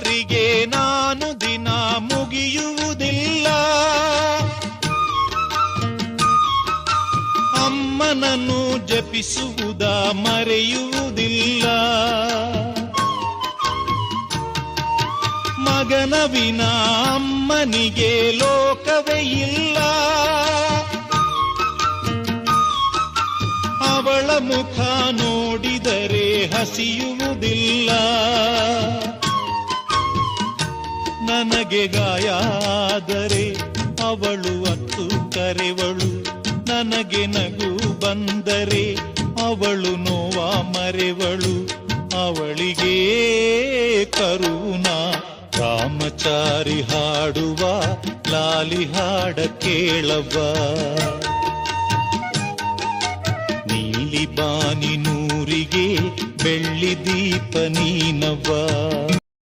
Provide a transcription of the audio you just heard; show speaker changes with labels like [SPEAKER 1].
[SPEAKER 1] ಹೆಸರಿಗೆ ನಾನು ದಿನ ಮುಗಿಯುವುದಿಲ್ಲ. ಅಮ್ಮನನ್ನು ಜಪಿಸುವುದ ಮರೆಯುವುದಿಲ್ಲ. ಮಗನ ವಿನ ಅಮ್ಮನಿಗೆ ಲೋಕವೇ ಇಲ್ಲ. ಅವಳ ಮುಖ ನೋಡಿದರೆ ಹಸಿಯುವುದಿಲ್ಲ. ನನಗೆ ಗಾಯ ಆದರೆ ಅವಳು ಅತ್ತು ಕರೆವಳು. ನನಗೆ ನಗು ಬಂದರೆ ಅವಳು ನೋವ ಮರೆವಳು. ಅವಳಿಗೆ ಕರುಣ ರಾಮಚಾರಿ ಹಾಡುವ ಲಾಲಿ ಹಾಡ ಕೇಳವ್ವ. ನೀಲಿ ಬಾನಿ ನೂರಿಗೆ ಬೆಳ್ಳಿ ದೀಪ ನೀನವ್ವ.